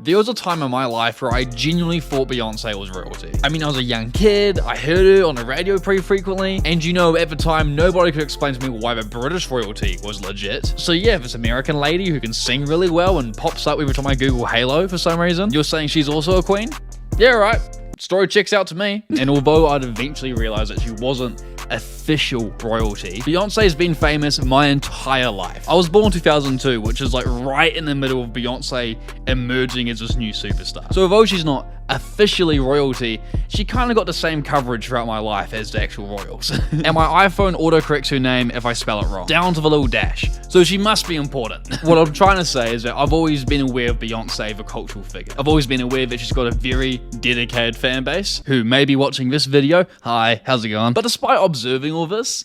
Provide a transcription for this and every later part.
There was a time in my life where I genuinely thought Beyoncé was royalty. I mean, I was a young kid, I heard her on the radio pretty frequently, and you know, at the time, nobody could explain to me why the British royalty was legit. So yeah, this American lady who can sing really well and pops up every time I Google Halo for some reason, you're saying she's also a queen? Yeah, right. Story checks out to me. And although I'd eventually realize that she wasn't official royalty, Beyonce has been famous my entire life. I was born in 2002, which is like right in the middle of Beyonce emerging as this new superstar. So although she's not officially royalty, she kind of got the same coverage throughout my life as the actual royals. And my iPhone autocorrects her name if I spell it wrong, down to the little dash. So she must be important. What I'm trying to say is that I've always been aware of Beyonce, the cultural figure. I've always been aware that she's got a very dedicated fan base who may be watching this video. Hi, how's it going? But despite observing all this,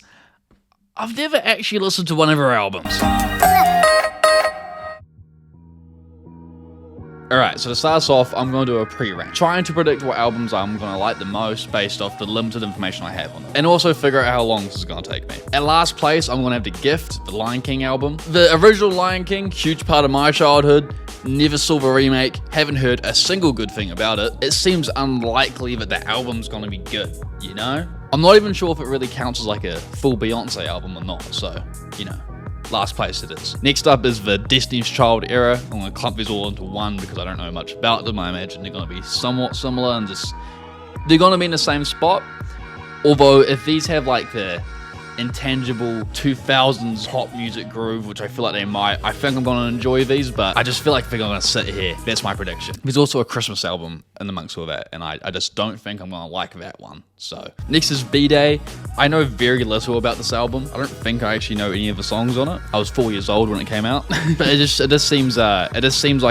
I've never actually listened to one of her albums. Alright, so to start us off, I'm going to do a pre-rank, trying to predict what albums I'm going to like the most based off the limited information I have on them, and also figure out how long this is going to take me. At last place, I'm going to have The Gift, the Lion King album. The original Lion King, huge part of my childhood, never saw the remake, haven't heard a single good thing about it. It seems unlikely that the album's going to be good, you know? I'm not even sure if it really counts as like a full Beyonce album or not, so, you know. Last place it is. Next up is the Destiny's Child era. I'm going to clump these all into one because I don't know much about them. I imagine they're going to be somewhat similar and just, they're going to be in the same spot. Although if these have like the intangible 2000s pop music groove, which I feel like they might, I think I'm going to enjoy these, but I just feel like they're going to sit here. That's my prediction. There's also a Christmas album in amongst all that, and I just don't think I'm going to like that one. So next is B-Day. I know very little about this album. I don't think I actually know any of the songs on it. I was 4 years old when it came out, but it just seems like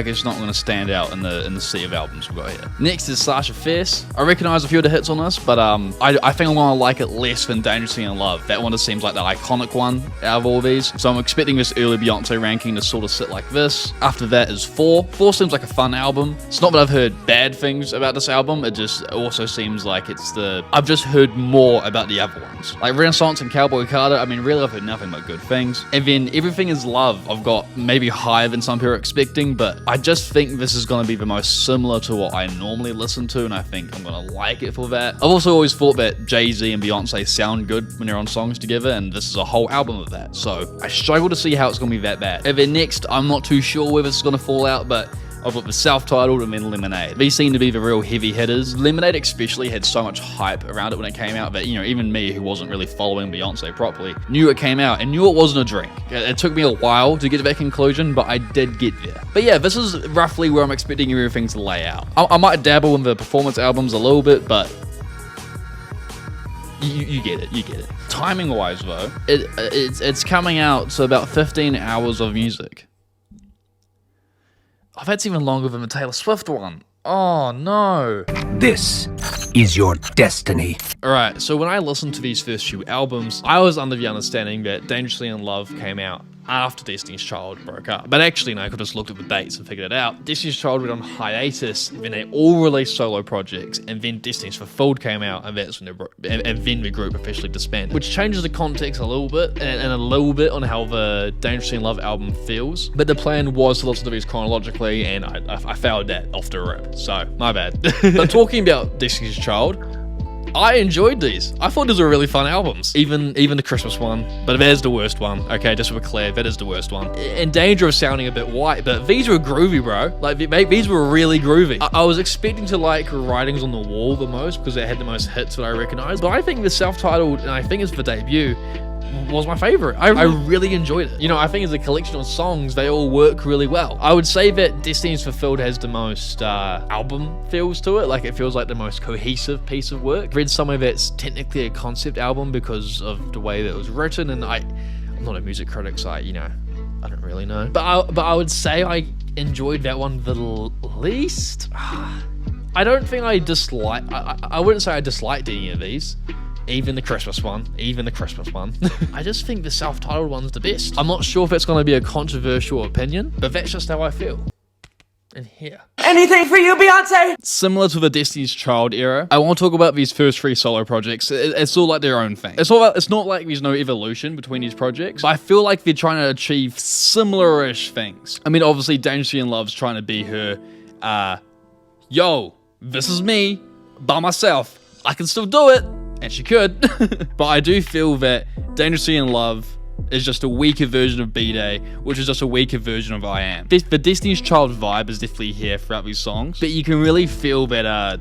it's not going to stand out in the sea of albums we've got here. Next is Sasha Fierce. I recognize a few of the hits on this, but I think I'm going to like it less than Dangerously in Love. That one just seems like the iconic one out of all these. So I'm expecting this early Beyonce ranking to sort of sit like this. After that is 4. 4 seems like a fun album. It's not that I've heard bad things about this album. It just also seems like I've just heard more about the other ones. Like Renaissance and Cowboy Carter, I mean, really I've heard nothing but good things. And then Everything Is Love, I've got maybe higher than some people are expecting, but I just think this is going to be the most similar to what I normally listen to, and I think I'm going to like it for that. I've also always thought that Jay-Z and Beyonce sound good when they're on songs together, and this is a whole album of that, so I struggle to see how it's going to be that bad. And then next, I'm not too sure whether this is going to fall out, but I've got the Self-Titled and then Lemonade. These seem to be the real heavy hitters. Lemonade especially had so much hype around it when it came out that, you know, even me, who wasn't really following Beyonce properly, knew it came out and knew it wasn't a drink. It took me a while to get to that conclusion, but I did get there. But yeah, this is roughly where I'm expecting everything to lay out. I might dabble in the performance albums a little bit, but you get it. Timing wise though, it's coming out to about 15 hours of music. Oh, that's even longer than the Taylor Swift one. Oh no. This is your destiny. Alright, so when I listened to these first few albums, I was under the understanding that Dangerously in Love came out after Destiny's Child broke up. But actually, no, I could have just looked at the dates and figured it out. Destiny's Child went on hiatus, then they all released solo projects, and then Destiny's Fulfilled came out, and that's when then the group officially disbanded. Which changes the context a little bit, and a little bit on how the Dangerously in Love album feels. But the plan was to listen to these chronologically, and I failed that off the rip, so my bad. But talking about Destiny's Child, I enjoyed these. I thought these were really fun albums. Even the Christmas one, but that is the worst one. Okay, just to be clear, that is the worst one. In danger of sounding a bit white, but these were groovy, bro. Like, these were really groovy. I was expecting to like Writings on the Wall the most because it had the most hits that I recognized, but I think the Self-Titled, and I think it's the debut, was my favorite. I really enjoyed it. You know, I think as a collection of songs, they all work really well. I would say that Destiny's Fulfilled has the most album feels to it. Like, it feels like the most cohesive piece of work. Read somewhere that's technically a concept album because of the way that it was written, and I'm not a music critic, so I don't really know. But I would say I enjoyed that one the least. I don't think I wouldn't say I disliked any of these. Even the Christmas one. I just think the Self-Titled one's the best. I'm not sure if it's going to be a controversial opinion, but that's just how I feel. And here. Anything for you, Beyonce? Similar to the Destiny's Child era, I want to talk about these first 3 solo projects. It's all like their own thing. It's not like there's no evolution between these projects, but I feel like they're trying to achieve similar-ish things. I mean, obviously, Dangerously in Love's trying to be her yo, this is me, by myself. I can still do it. And she could. But I do feel that Dangerously in Love is just a weaker version of B-Day, which is just a weaker version of I Am. The Destiny's Child vibe is definitely here throughout these songs, but you can really feel that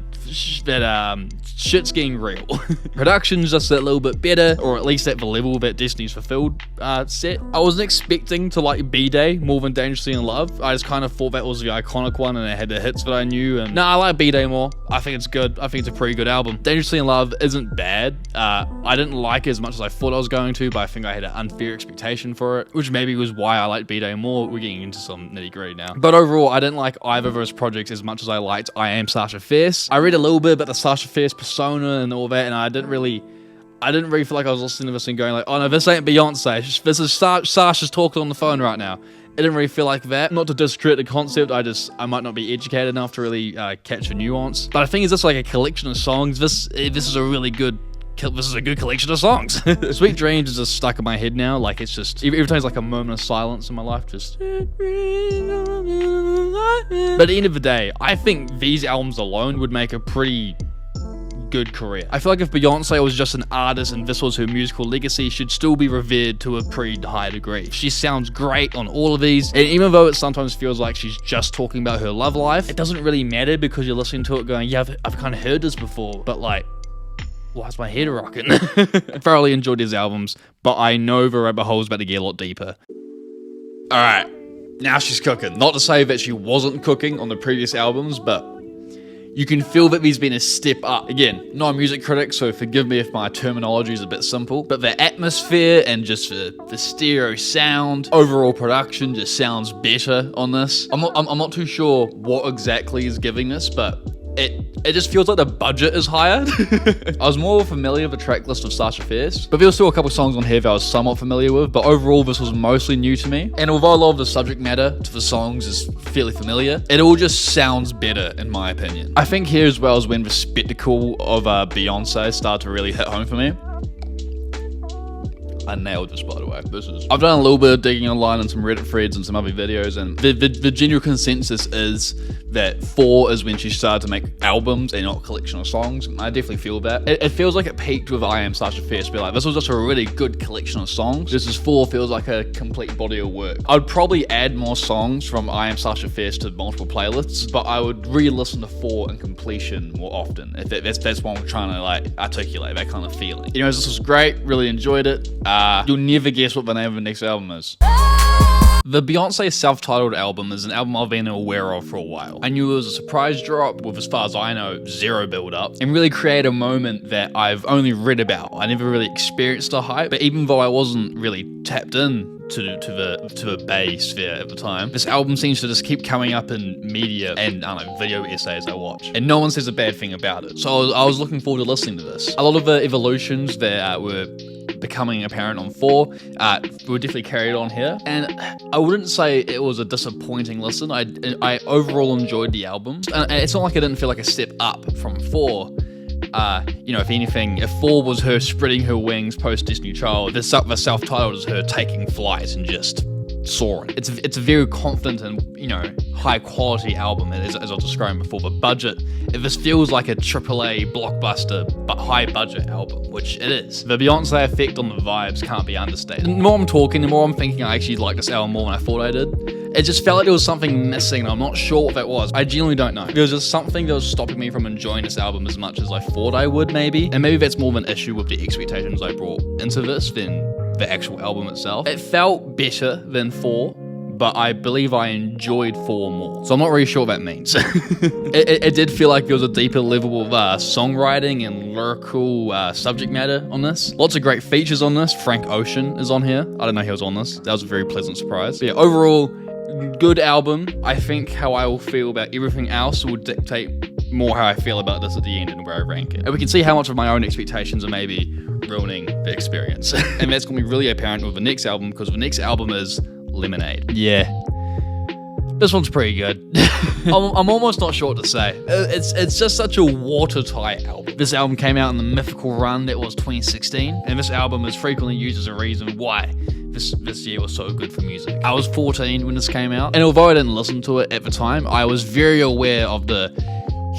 shit's getting real. Production's just a little bit better, or at least at the level that Destiny's Fulfilled set. I wasn't expecting to like B-Day more than Dangerously in Love. I just kind of thought that was the iconic one and it had the hits that I knew. And I like B-Day more. I think it's good. I think it's a pretty good album. Dangerously in Love isn't bad. I didn't like it as much as I thought I was going to, but I think I had an unfair expectation for it, which maybe was why I liked B-Day more. We're getting into some nitty-gritty now. But overall, I didn't like either of those projects as much as I liked I Am Sasha Fierce. I read a little bit about the Sasha Fierce persona and all that, and I didn't really feel like I was listening to this and going like, oh no, this ain't Beyonce. This is Sasha's talking on the phone right now. It didn't really feel like that. Not to discredit the concept, I might not be educated enough to really catch a nuance. But I think it's just like a collection of songs. This is a good collection of songs. Sweet Dreams is just stuck in my head now. Like, it's just, every time there's like a moment of silence in my life, just. But at the end of the day, I think these albums alone would make a pretty good career. I feel like if Beyonce was just an artist and this was her musical legacy, she'd still be revered to a pretty high degree. She sounds great on all of these, and even though it sometimes feels like she's just talking about her love life, it doesn't really matter because you're listening to it going, yeah, I've kind of heard this before, but like, why's my head rocking? Thoroughly enjoyed these albums, but I know the rabbit hole's about to get a lot deeper. Alright, now she's cooking. Not to say that she wasn't cooking on the previous albums, but you can feel that there's been a step up. Again, not a music critic, so forgive me if my terminology is a bit simple, but the atmosphere and just the stereo sound, overall production just sounds better on this. I'm not too sure what exactly is giving this, but it just feels like the budget is higher. I was more familiar with the track list of Sasha Fierce, but there were still a couple songs on here that I was somewhat familiar with, but overall this was mostly new to me. And although a lot of the subject matter to the songs is fairly familiar, it all just sounds better in my opinion. I think here as well is when the spectacle of Beyonce started to really hit home for me. I nailed this, by the way. I've done a little bit of digging online on some Reddit threads and some other videos, and the general consensus is that 4 is when she started to make albums and not a collection of songs. I definitely feel that. It feels like it peaked with I Am Sasha Fierce, but like, this was just a really good collection of songs. This is 4 feels like a complete body of work. I'd probably add more songs from I Am Sasha Fierce to multiple playlists, but I would re-listen to 4 in completion more often. If that's what I'm trying to like articulate, that kind of feeling. Anyways, this was great. Really enjoyed it. You'll never guess what the name of the next album is. The Beyoncé self-titled album is an album I've been aware of for a while. I knew it was a surprise drop with, as far as I know, zero build-up, and really create a moment that I've only read about. I never really experienced the hype, but even though I wasn't really tapped in to the Bay sphere at the time, this album seems to just keep coming up in media and, I don't know, video essays I watch, and no one says a bad thing about it. So I was looking forward to listening to this. A lot of the evolutions that were becoming apparent on 4 were definitely carried on here, and I wouldn't say it was a disappointing listen. I overall enjoyed the album, and it's not like I didn't feel like a step up from 4. You know, if anything, if 4 was her spreading her wings post Destiny Child, the self-titled is her taking flight and just soaring. It's a very confident and, you know, high quality album, as I was describing before. The budget, this feels like a AAA blockbuster but high budget album, which it is. The Beyonce effect on the vibes can't be understated. The more I'm talking, the more I'm thinking I actually like this album more than I thought I did. It just felt like there was something missing, and I'm not sure what that was. I genuinely don't know. There was just something that was stopping me from enjoying this album as much as I thought I would, maybe. And maybe that's more of an issue with the expectations I brought into this than the actual album itself. It felt better than 4, but I believe I enjoyed 4 more. So I'm not really sure what that means. It did feel like there was a deeper level of songwriting and lyrical subject matter on this. Lots of great features on this. Frank Ocean is on here. I didn't know he was on this. That was a very pleasant surprise. But yeah, overall, good album. I think how I will feel about everything else will dictate more how I feel about this at the end and where I rank it. And we can see how much of my own expectations are maybe ruining the experience. And that's going to be really apparent with the next album, because the next album is Lemonade. Yeah. This one's pretty good. I'm almost not sure what to say. It's just such a watertight album. This album came out in the mythical run that was 2016, and this album is frequently used as a reason why this year was so good for music. I was 14 when this came out, and although I didn't listen to it at the time, I was very aware of the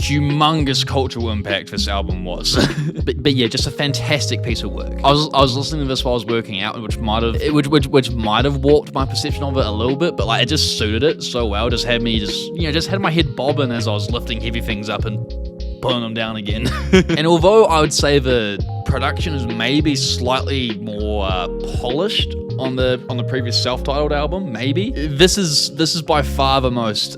humongous cultural impact this album was. but yeah, just a fantastic piece of work. I was listening to this while I was working out, which might have warped my perception of it a little bit, but like it just suited it so well. Just had me just had my head bobbing as I was lifting heavy things up and pulling them down again. And although I would say the production is maybe slightly more polished on the previous self-titled album, maybe this is by far the most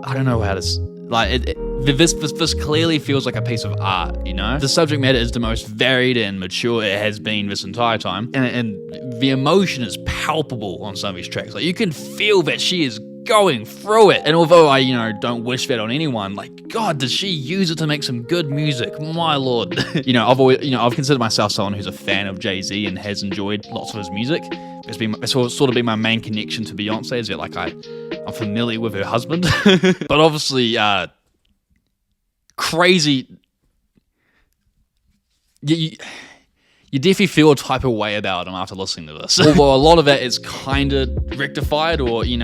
I don't know how to like it. This clearly feels like a piece of art, you know? The subject matter is the most varied and mature it has been this entire time, and the emotion is palpable on some of these tracks. Like you can feel that she is going through it. And although I, don't wish that on anyone, like, God, does she use it to make some good music? My Lord. I've considered myself someone who's a fan of Jay-Z and has enjoyed lots of his music. It's sort of been my main connection to Beyonce, is that like I'm familiar with her husband. But obviously, crazy. You definitely feel a type of way about him after listening to this. Although a lot of that is kind of rectified, or, you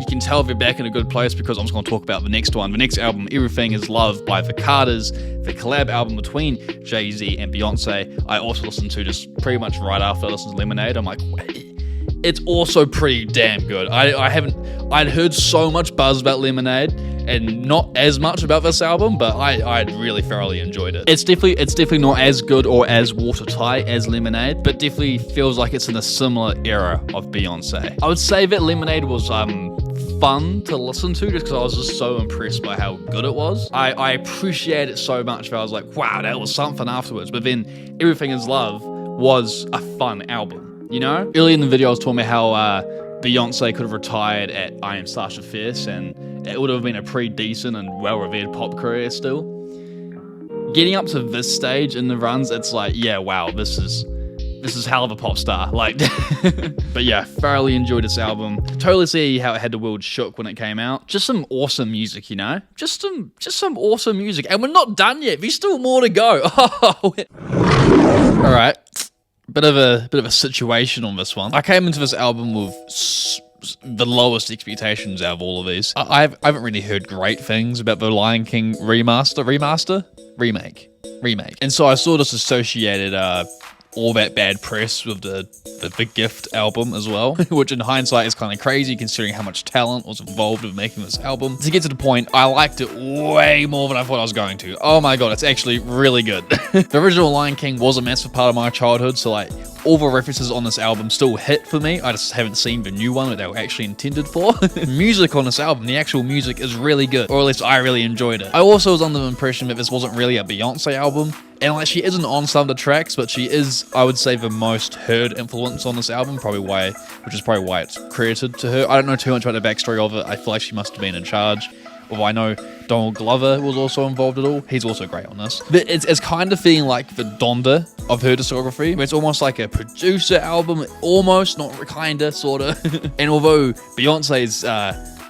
can tell if you're back in a good place, because I'm just going to talk about the next one. The next album, Everything Is Love by the Carters, the collab album between Jay-Z and Beyonce. I also listened to just pretty much right after I listened to Lemonade. I'm like, it's also pretty damn good. I'd heard so much buzz about Lemonade and not as much about this album, but I really thoroughly enjoyed it. It's definitely not as good or as watertight as Lemonade, but definitely feels like it's in a similar era of Beyonce. I would say that Lemonade was fun to listen to just because I was just so impressed by how good it was. I appreciate it so much that I was like, wow, that was something afterwards. But then Everything Is Love was a fun album. Early in the video I was talking about how Beyonce could have retired at I Am Sasha Fierce, and it would have been a pretty decent and well-revered pop career still. Getting up to this stage in the runs, it's like, yeah, wow, this is hell of a pop star. Like, but yeah, thoroughly enjoyed this album. Totally see how it had the world shook when it came out. Just some awesome music, Just some awesome music, and we're not done yet. There's still more to go. All right. Bit of a situation on this one. I came into this album with the lowest expectations out of all of these. I haven't really heard great things about the Lion King remake. And so I sort of associated all that bad press with the Gift album as well, which in hindsight is kind of crazy considering how much talent was involved with making this album. To get to the point, I liked it way more than I thought I was going to. Oh my God, it's actually really good. The original Lion King was a massive part of my childhood, so like all the references on this album still hit for me. I just haven't seen the new one that they were actually intended for. Music on this album, the actual music is really good, or at least I really enjoyed it. I also was under the impression that this wasn't really a Beyonce album, and like she isn't on some of the tracks, but she is, I would say, the most heard influence on this album, which is probably why it's credited to her. I don't know too much about the backstory of it. I feel like she must have been in charge. Although I know Donald Glover was also involved at all. He's also great on this. But it's kind of feeling like the Donda of her discography, where it's almost like a producer album, almost, not kinda, sorta. And although Beyonce's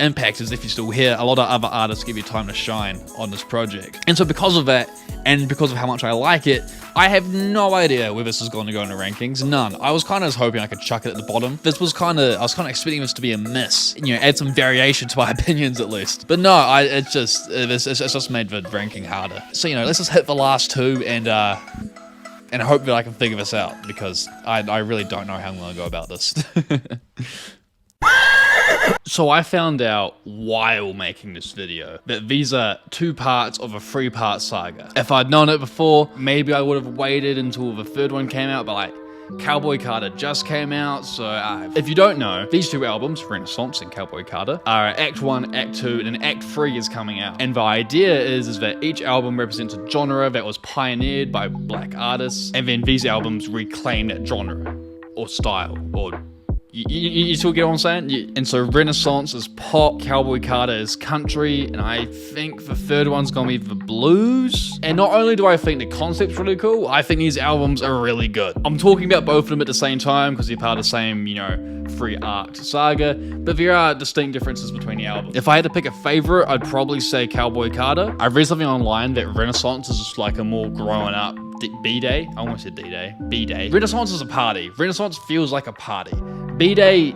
impact is if you're still here, a lot of other artists give you time to shine on this project. And so because of that, and because of how much I like it, I have no idea where this is going to go in the rankings. None. I was kind of hoping I could chuck it at the bottom. I was kind of expecting this to be a miss. Add some variation to my opinions at least. But no, it's just made the ranking harder. So let's just hit the last two and hope that I can figure this out, because I really don't know how I'm going to go about this. So I found out while making this video that these are 2 parts of a 3-part saga. If I'd known it before, maybe I would have waited until the 3rd one came out, but like Cowboy Carter just came out, so if you don't know, these 2 albums, Renaissance and Cowboy Carter, are Act 1, Act 2, and Act 3 is coming out. And the idea is that each album represents a genre that was pioneered by black artists, and then these albums reclaim that genre, or style, or You still get what I'm saying? And so Renaissance is pop, Cowboy Carter is country, and I think the third one's gonna be the blues. And not only do I think the concept's really cool, I think these albums are really good. I'm talking about both of them at the same time because they're part of the same, you know, three-arc saga, but there are distinct differences between the albums. If I had to pick a favorite, I'd probably say Cowboy Carter. I read something online that Renaissance is just like a more grown up B-Day. I almost said D-Day. B-Day. Renaissance is a party. Renaissance feels like a party. B-Day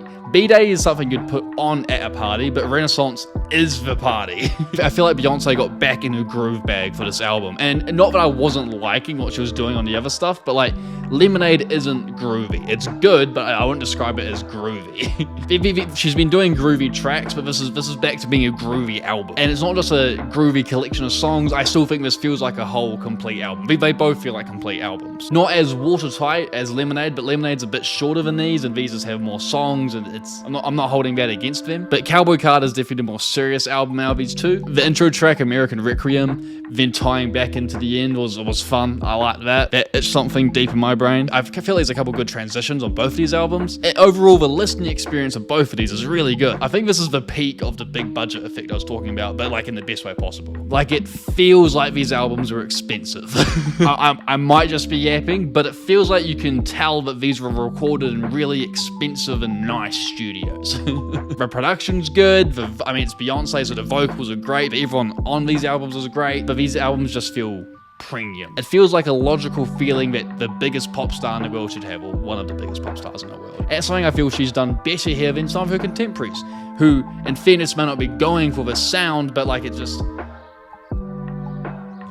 is something you'd put on at a party, but Renaissance is the party. I feel like Beyonce got back in her groove bag for this album. And not that I wasn't liking what she was doing on the other stuff, but like, Lemonade isn't groovy. It's good, but I wouldn't describe it as groovy. She's been doing groovy tracks, but this is back to being a groovy album. And it's not just a groovy collection of songs. I still think this feels like a whole complete album. They both feel like complete albums. Not as watertight as Lemonade, but Lemonade's a bit shorter than these, and these just have more songs, and I'm not holding that against them. But Cowboy Carter is definitely the more serious album out of these two. The intro track, American Requiem, then tying back into the end was fun. I like that. It's something deep in my brain. I feel there's a couple good transitions on both of these albums. And overall, the listening experience of both of these is really good. I think this is the peak of the big budget effect I was talking about, but like in the best way possible. Like, it feels like these albums were expensive. I might just be yapping, but it feels like you can tell that these were recorded in really expensive and nice studios. The production's good. It's Beyonce, so the vocals are great. Everyone on these albums is great, but these albums just feel premium. It feels like a logical feeling that the biggest pop star in the world should have, or one of the biggest pop stars in the world. It's something I feel she's done better here than some of her contemporaries, who, in fairness, may not be going for the sound, but like, it just...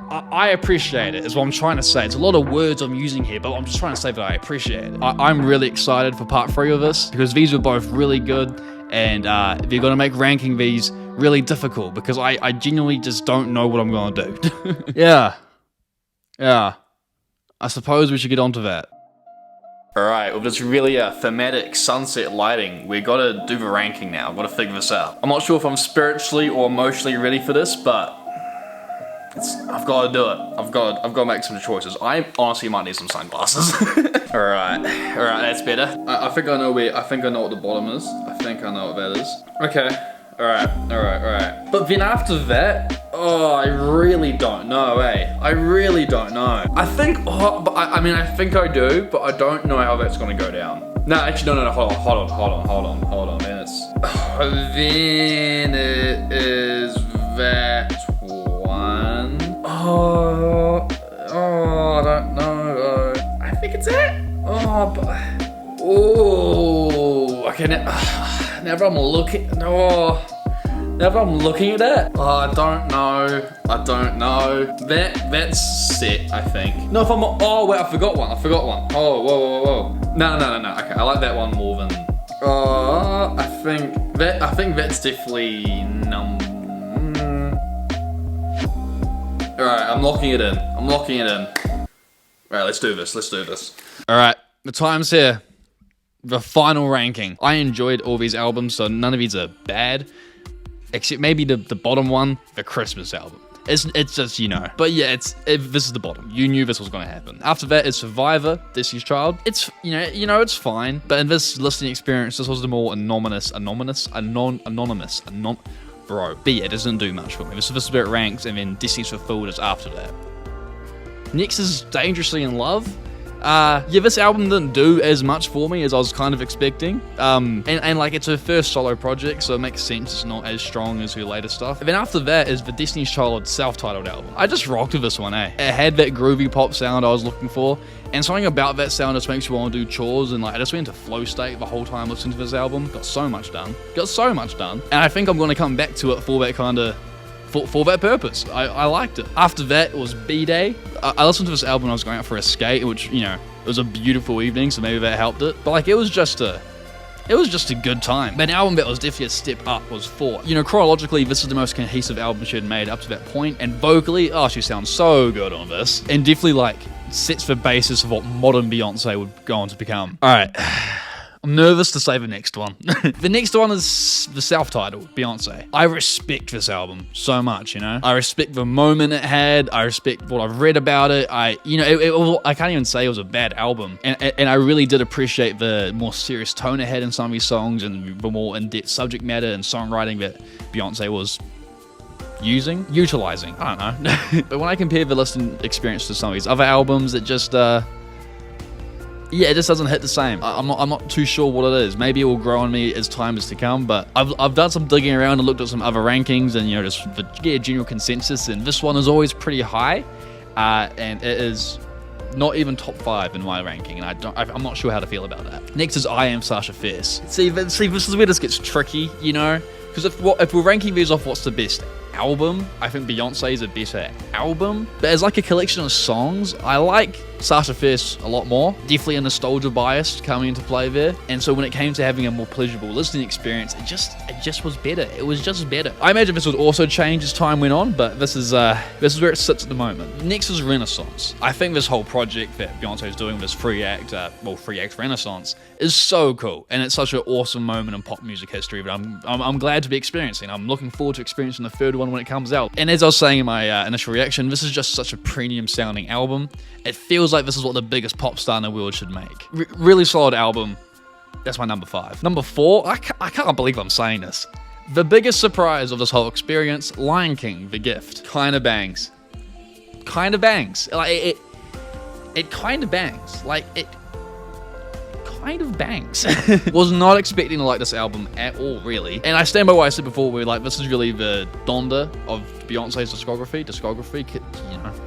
I appreciate it, is what I'm trying to say. It's a lot of words I'm using here, but I'm just trying to say that I appreciate it. I'm really excited for part 3 of this, because these were both really good, and they're going to make ranking these really difficult, because I genuinely just don't know what I'm going to do. Yeah. I suppose we should get onto that. Alright, with this really thematic sunset lighting, we gotta do the ranking now. I've gotta figure this out. I'm not sure if I'm spiritually or emotionally ready for this, but I've gotta do it. I've gotta make some choices. I honestly might need some sunglasses. Alright, that's better. I think I know what the bottom is. I think I know what that is. Okay. Alright. But then after that, I really don't know, I really don't know. I think, I think I do, but I don't know how that's gonna go down. No, actually, no, hold on, man. Then it is that one. I don't know. I think it's it. Okay, now that I'm looking at it, I don't know. That's set, I think. No, wait, I forgot one. Oh, whoa. No. Okay, I like that one more than. I think that's definitely Alright, I'm locking it in. Alright, let's do this. Alright, the time's here. The final ranking. I enjoyed all these albums, so none of these are bad. Except maybe the bottom one, the Christmas album. It's just, you know. But yeah, this is the bottom. You knew this was going to happen. After that is Survivor, Destiny's Child. It's, it's fine. But in this listening experience, this was the more anonymous. Bro, but yeah, it doesn't do much for me. This is where it ranks, and then Destiny's Fulfilled is after that. Next is Dangerously in Love. This album didn't do as much for me as I was kind of expecting. And like, it's her first solo project, so it makes sense it's not as strong as her later stuff. And then after that is the Destiny's Child self-titled album. I just rocked with this one, It had that groovy pop sound I was looking for, and something about that sound just makes you want to do chores, and like, I just went into flow state the whole time listening to this album. Got so much done. And I think I'm going to come back to it for that kind of for that purpose. I liked it. After that, it was B-Day. I listened to this album when I was going out for a skate, which, it was a beautiful evening, so maybe that helped it. But like, it was just a good time. But an album that was definitely a step up was Fort. Chronologically, this is the most cohesive album she had made up to that point, and vocally, she sounds so good on this. And definitely, like, sets the basis of what modern Beyonce would go on to become. Alright. I'm nervous to say the next one. The next one is the self-titled, Beyoncé. I respect this album so much, you know? I respect the moment it had. I respect what I've read about it. I can't even say it was a bad album. And I really did appreciate the more serious tone it had in some of these songs and the more in-depth subject matter and songwriting that Beyoncé was utilizing. I don't know. But when I compare the listening experience to some of these other albums, it just, it just doesn't hit the same. I'm not too sure what it is. Maybe it will grow on me as time is to come, but I've done some digging around and looked at some other rankings and, just get a general consensus, and this one is always pretty high, and it is not even top 5 in my ranking, and I'm not sure how to feel about that. Next is I Am Sasha Fierce. See, this is where this gets tricky, because if we're ranking these off what's the best album, I think Beyoncé is a better album. But as like a collection of songs, I like Sasha Fierce a lot more. Definitely a nostalgia bias coming into play there. And so when it came to having a more pleasurable listening experience, it just was better. It was just better. I imagine this would also change as time went on, but this is where it sits at the moment. Next is Renaissance. I think this whole project that Beyoncé is doing, this free act Renaissance, is so cool. And it's such an awesome moment in pop music history that I'm glad to be experiencing. I'm looking forward to experiencing the third one when it comes out. And as I was saying in my initial reaction, this is just such a premium sounding album. It feels like this is what the biggest pop star in the world should make. Really solid album. That's my number 5. Number 4, I can't believe I'm saying this. The biggest surprise of this whole experience, Lion King, The Gift. Kinda bangs. Kinda bangs. Like, it kinda bangs. Like, it kind of bangs. Was not expecting to like this album at all, really. And I stand by what I said before, where like this is really the Donda of Beyonce's discography,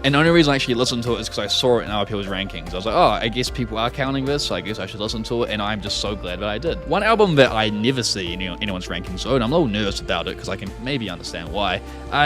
And the only reason I actually listened to it is because I saw it in other people's rankings. I was like, oh, I guess people are counting this, so I guess I should listen to it, and I'm just so glad that I did. One album that I never see anyone's rankings on, I'm a little nervous about it because I can maybe understand why,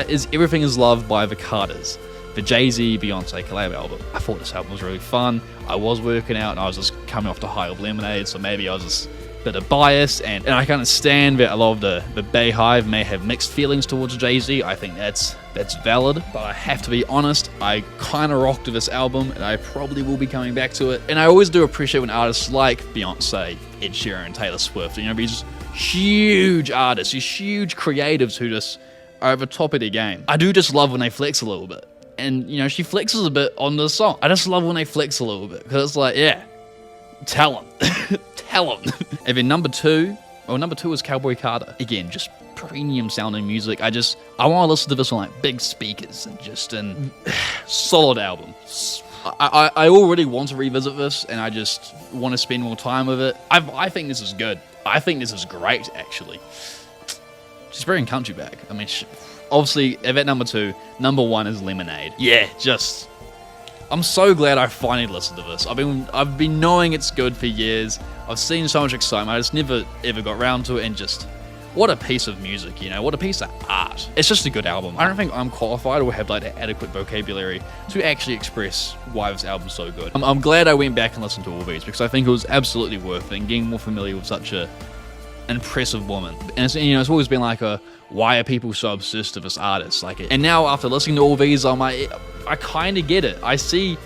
is Everything Is Love by the Carters. The Jay-Z Beyoncé collab album. I thought this album was really fun. I was working out and I was just coming off the high of Lemonade, so maybe I was just a bit of bias, and I can understand that a lot of the Bay Hive may have mixed feelings towards Jay-Z. I think that's valid, but I have to be honest, I kind of rocked to this album and I probably will be coming back to it. And I always do appreciate when artists like Beyoncé, Ed Sheeran, Taylor Swift, these huge artists, these huge creatives who just are over top of their game. I do just love when they flex a little bit. And, she flexes a bit on the song. I just love when they flex a little bit, because it's like, yeah, talent. Talent. And then number 2 is Cowboy Carter. Again, just premium sounding music. I want to listen to this on like big speakers and solid album. I already want to revisit this, and I just want to spend more time with it. I think this is good. I think this is great, actually. She's bringing country back. I mean, obviously, at number 2, number 1 is Lemonade. Yeah, I'm so glad I finally listened to this. I've been knowing it's good for years. I've seen so much excitement. I just never ever got around to it, and just what a piece of music, what a piece of art. It's just a good album. I don't think I'm qualified or have like the adequate vocabulary to actually express why this album's so good. I'm glad I went back and listened to all these, because I think it was absolutely worth it, and getting more familiar with such a impressive woman. And it's always been like why are people so obsessed with this artist? And now after listening to all these, I'm like, I kind of get it. I see,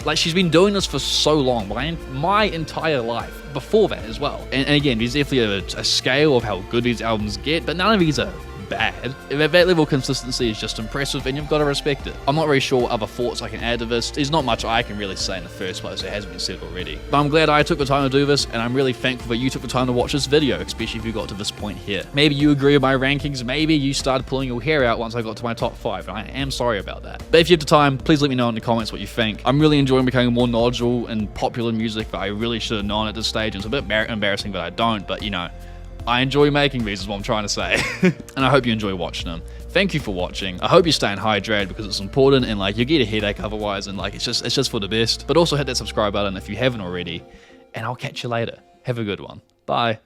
like, she's been doing this for so long, my entire life, before that as well. And again, there's definitely a scale of how good these albums get, but none of these are bad. That level of consistency is just impressive, and you've got to respect it. I'm not really sure what other thoughts I can add to this. There's not much I can really say in the first place that hasn't been said already. But I'm glad I took the time to do this, and I'm really thankful that you took the time to watch this video, especially if you got to this point here. Maybe you agree with my rankings, maybe you started pulling your hair out once I got to my top 5, and I am sorry about that. But if you have the time, please let me know in the comments what you think. I'm really enjoying becoming more knowledgeable in popular music that I really should have known at this stage. It's a bit embarrassing that I don't, but I enjoy making these is what I'm trying to say. And I hope you enjoy watching them. Thank you for watching. I hope you're staying hydrated, because it's important, and you get a headache otherwise, and it's just for the best. But also hit that subscribe button if you haven't already, and I'll catch you later. Have a good one. Bye.